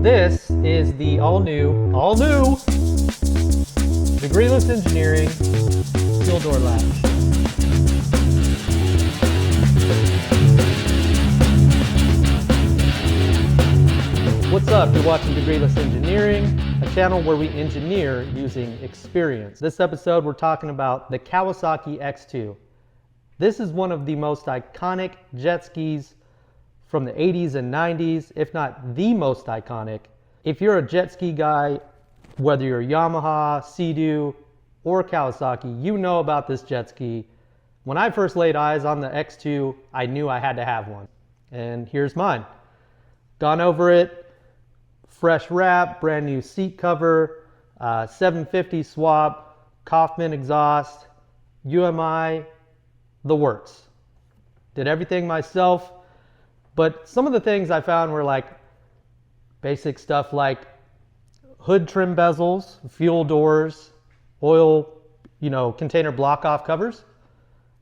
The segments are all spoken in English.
This is the all new, degreeless engineering fuel door latch. What's up? You're watching Degreeless Engineering, a channel where we engineer using experience. This episode, we're talking about the Kawasaki X2. This is one of the most iconic jet skis from the 80s and 90s, if not the most iconic. If you're a jet ski guy, whether you're Yamaha, Sea-Doo, or Kawasaki, you know about this jet ski. When I first laid eyes on the X2, I knew I had to have one. And here's mine. Gone over it, fresh wrap, brand new seat cover, 750 swap, Kaufman exhaust, UMI, the works. Did everything myself. But some of the things I found were like basic stuff like hood trim bezels, fuel doors, oil, container block off covers.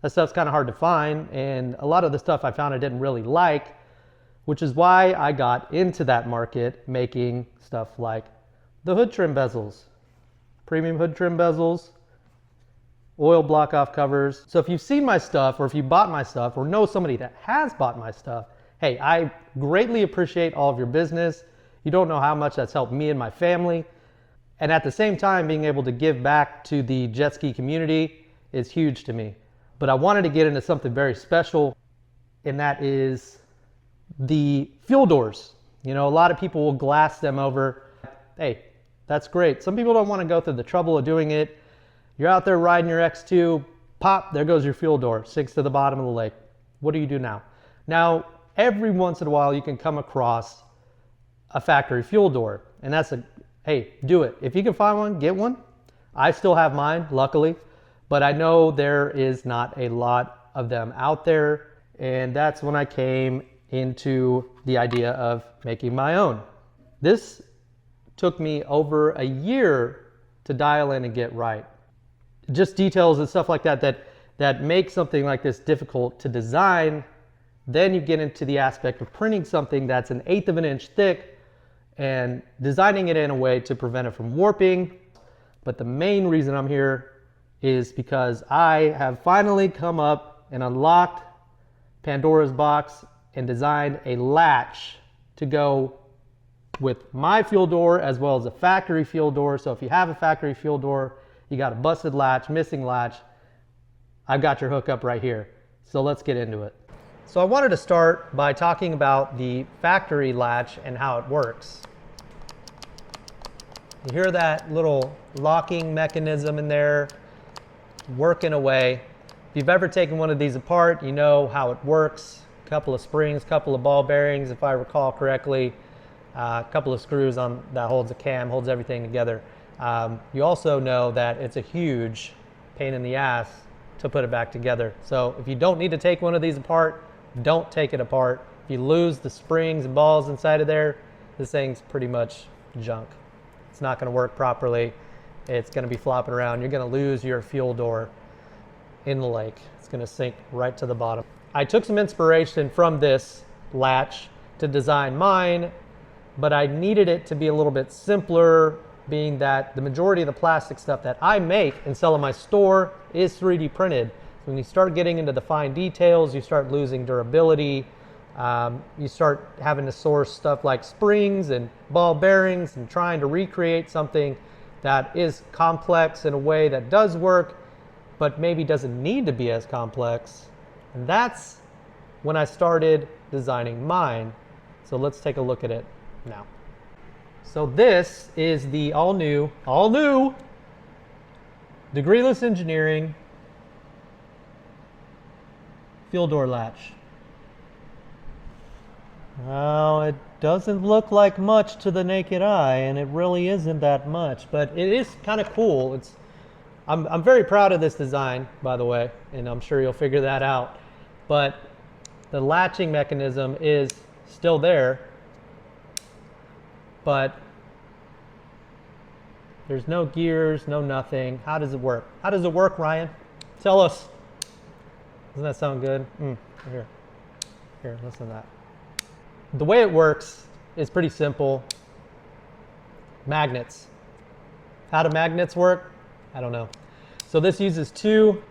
That stuff's kind of hard to find, and a lot of the stuff I found I didn't really like, which is why I got into that market making stuff like the hood trim bezels, premium hood trim bezels, oil block off covers. So if you've seen my stuff, or if you bought my stuff, or know somebody that has bought my stuff, hey, I greatly appreciate all of your business. You don't know how much that's helped me and my family. And at the same time, being able to give back to the jet ski community is huge to me. But I wanted to get into something very special, and that is the fuel doors. A lot of people will glass them over. Hey, that's great. Some people don't want to go through the trouble of doing it. You're out there riding your X2, pop, there goes your fuel door, sinks to the bottom of the lake. What do you do now? Now, every once in a while you can come across a factory fuel door, and hey, do it. If you can find one, get one. I still have mine, luckily, but I know there is not a lot of them out there, and that's when I came into the idea of making my own. This took me over a year to dial in and get right. Just details and stuff like that make something like this difficult to design. Then you get into the aspect of printing something that's 1/8 of an inch thick and designing it in a way to prevent it from warping. But the main reason I'm here is because I have finally come up and unlocked Pandora's box and designed a latch to go with my fuel door as well as a factory fuel door. So if you have a factory fuel door, you got a busted latch, missing latch, I've got your hookup right here. So let's get into it. So I wanted to start by talking about the factory latch and how it works. You hear that little locking mechanism in there working away. If you've ever taken one of these apart, you know how it works. A couple of springs, couple of ball bearings, if I recall correctly, a couple of screws on that holds a cam, holds everything together. You also know that it's a huge pain in the ass to put it back together. So if you don't need to take one of these apart, don't take it apart. If you lose the springs and balls inside of there, this thing's pretty much junk. It's not going to work properly. It's going to be flopping around. You're going to lose your fuel door in the lake. It's going to sink right to the bottom. I took some inspiration from this latch to design mine, but I needed it to be a little bit simpler, being that the majority of the plastic stuff that I make and sell in my store is 3D printed. When you start getting into the fine details, you start losing durability. You start having to source stuff like springs and ball bearings and trying to recreate something that is complex in a way that does work, but maybe doesn't need to be as complex. And that's when I started designing mine. So let's take a look at it now. So this is the all new, Degreeless Engineering fuel door latch. Well, it doesn't look like much to the naked eye, and it really isn't that much, but it is kind of cool. I'm very proud of this design, by the way, and I'm sure you'll figure that out. But the latching mechanism is still there, but there's no gears, no nothing. How does it work? How does it work, Ryan? Tell us. Doesn't that sound good? Here, listen to that. The way it works is pretty simple. Magnets. How do magnets work? I don't know. So this uses two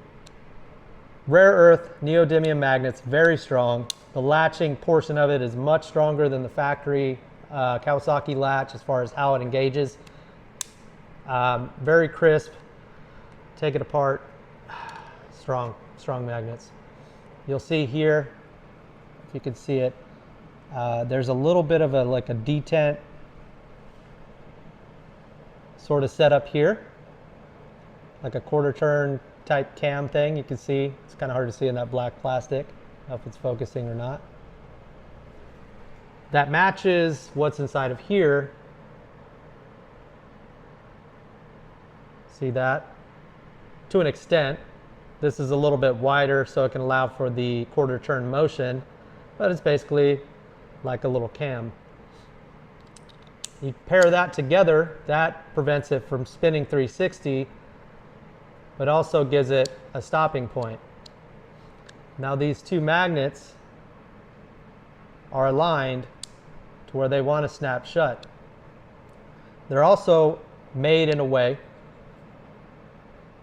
rare earth neodymium magnets, very strong. The latching portion of it is much stronger than the factory Kawasaki latch as far as how it engages. Very crisp. Take it apart. Strong magnets. You'll see here, if you can see it, there's a little bit of a detent sort of setup here, like a quarter turn type cam thing. You can see it's kind of hard to see in that black plastic. I don't know if it's focusing or not. That matches what's inside of here. See that? To an extent. This is a little bit wider so it can allow for the quarter turn motion, but it's basically like a little cam. You pair that together, that prevents it from spinning 360, but also gives it a stopping point. Now these two magnets are aligned to where they want to snap shut. They're also made in a way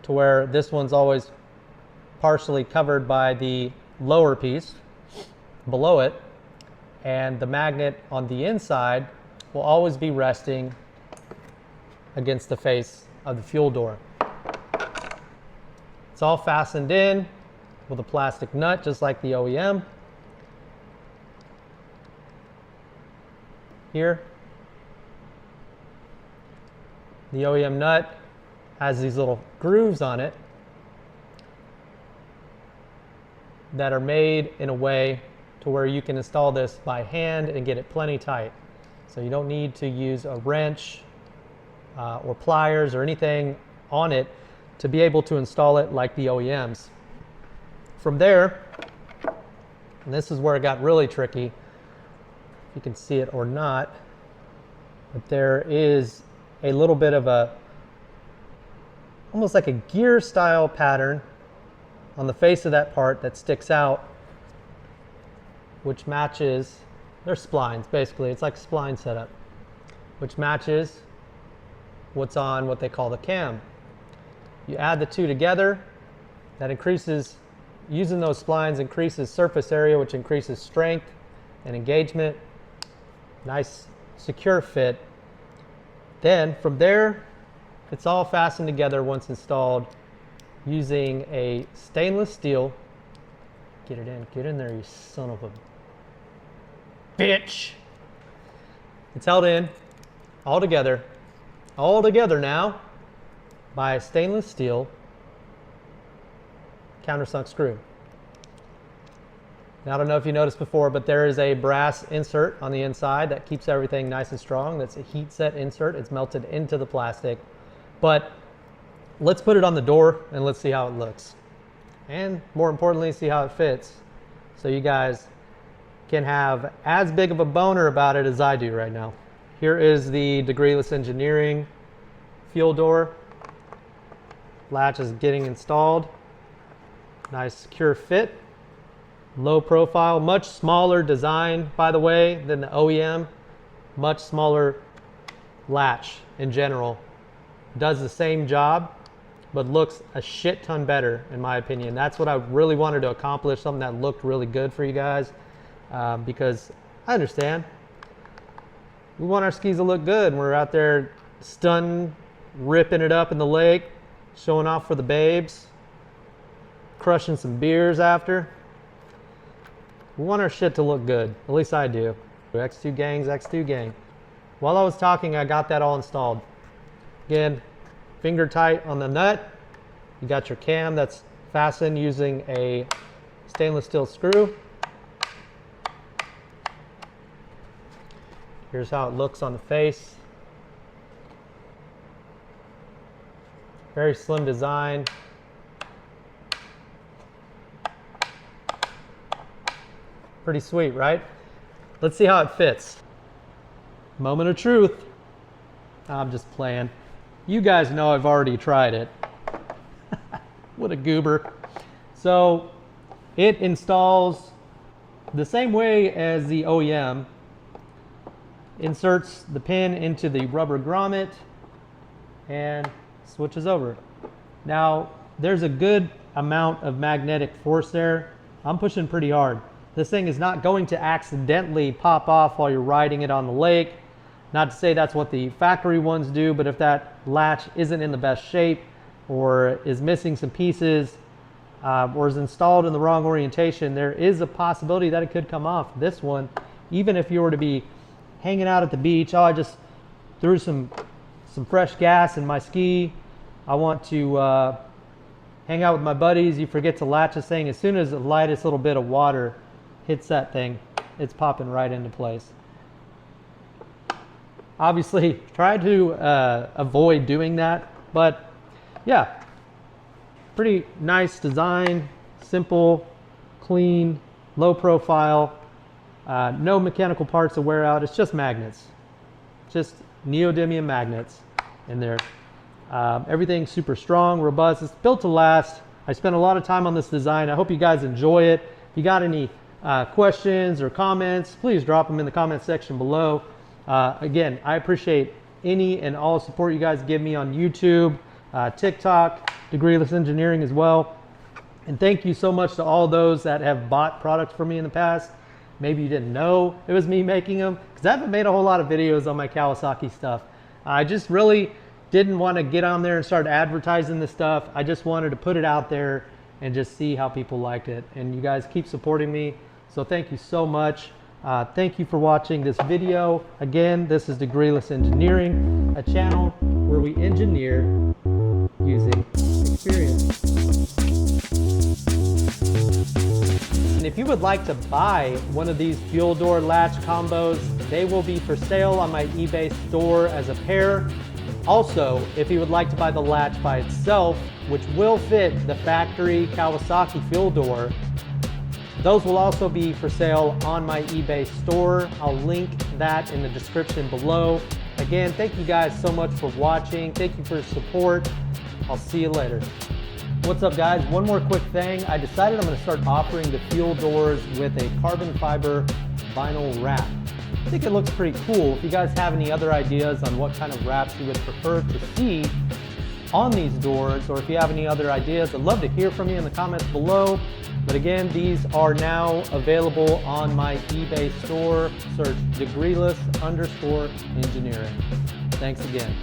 to where this one's always partially covered by the lower piece below it, and the magnet on the inside will always be resting against the face of the fuel door. It's all fastened in with a plastic nut, just like the OEM. Here, the OEM nut has these little grooves on it that are made in a way to where you can install this by hand and get it plenty tight. So you don't need to use a wrench or pliers or anything on it to be able to install it like the OEMs. From there, and this is where it got really tricky, if you can see it or not, but there is a little bit of almost like a gear style pattern on the face of that part that sticks out, which matches, they're splines basically, it's like a spline setup, which matches what's on what they call the cam. You add the two together, that increases, using those splines increases surface area, which increases strength and engagement. Nice secure fit. Then from there, it's all fastened together once installed using a stainless steel. Get in there, you son of a bitch. It's held in all together now by a stainless steel countersunk screw. Now, I don't know if you noticed before, but there is a brass insert on the inside that keeps everything nice and strong. That's a heat set insert. It's melted into the plastic. But let's put it on the door and let's see how it looks. And more importantly, see how it fits. So you guys can have as big of a boner about it as I do right now. Here is the Degreeless Engineering fuel door. Latch is getting installed. Nice secure fit. Low profile, much smaller design, by the way, than the OEM. Much smaller latch in general. Does the same job, but looks a shit ton better, in my opinion. That's what I really wanted to accomplish, something that looked really good for you guys, because I understand. We want our skis to look good. We're out there stunting, ripping it up in the lake, showing off for the babes, crushing some beers after. We want our shit to look good. At least I do. X2 gangs, X2 gang. While I was talking, I got that all installed. Again, finger tight on the nut. You got your cam that's fastened using a stainless steel screw. Here's how it looks on the face. Very slim design. Pretty sweet, right? Let's see how it fits. Moment of truth. I'm just playing. You guys know I've already tried it. What a goober. So it installs the same way as the OEM. inserts the pin into the rubber grommet and switches over. Now, there's a good amount of magnetic force there. I'm pushing pretty hard. This thing is not going to accidentally pop off while you're riding it on the lake. Not to say that's what the factory ones do, but if that latch isn't in the best shape or is missing some pieces or is installed in the wrong orientation, there is a possibility that it could come off. This one, even if you were to be hanging out at the beach, oh, I just threw some fresh gas in my ski, I want to hang out with my buddies, you forget to latch this thing. As soon as the lightest little bit of water hits that thing, it's popping right into place. Obviously, try to avoid doing that, but yeah, pretty nice design, simple, clean, low profile, no mechanical parts to wear out. It's just magnets, just neodymium magnets in there. Everything's super strong, robust. It's built to last. I spent a lot of time on this design. I hope you guys enjoy it. If you got any questions or comments, please drop them in the comment section below. Again, I appreciate any and all support you guys give me on YouTube, TikTok, Degreeless Engineering as well. And thank you so much to all those that have bought products from me in the past. Maybe you didn't know it was me making them, because I haven't made a whole lot of videos on my Kawasaki stuff. I just really didn't want to get on there and start advertising this stuff. I just wanted to put it out there and just see how people liked it. And you guys keep supporting me, so thank you so much. Thank you for watching this video. Again, this is Degreeless Engineering, a channel where we engineer using experience. And if you would like to buy one of these fuel door latch combos, they will be for sale on my eBay store as a pair. Also, if you would like to buy the latch by itself, which will fit the factory Kawasaki fuel door, those will also be for sale on my eBay store. I'll link that in the description below. Again, thank you guys so much for watching. Thank you for your support. I'll see you later. What's up, guys? One more quick thing. I decided I'm going to start offering the fuel doors with a carbon fiber vinyl wrap. I think it looks pretty cool. If you guys have any other ideas on what kind of wraps you would prefer to see on these doors, or if you have any other ideas, I'd love to hear from you in the comments below. But again, these are now available on my eBay store. Search Degreeless_engineering. Thanks again.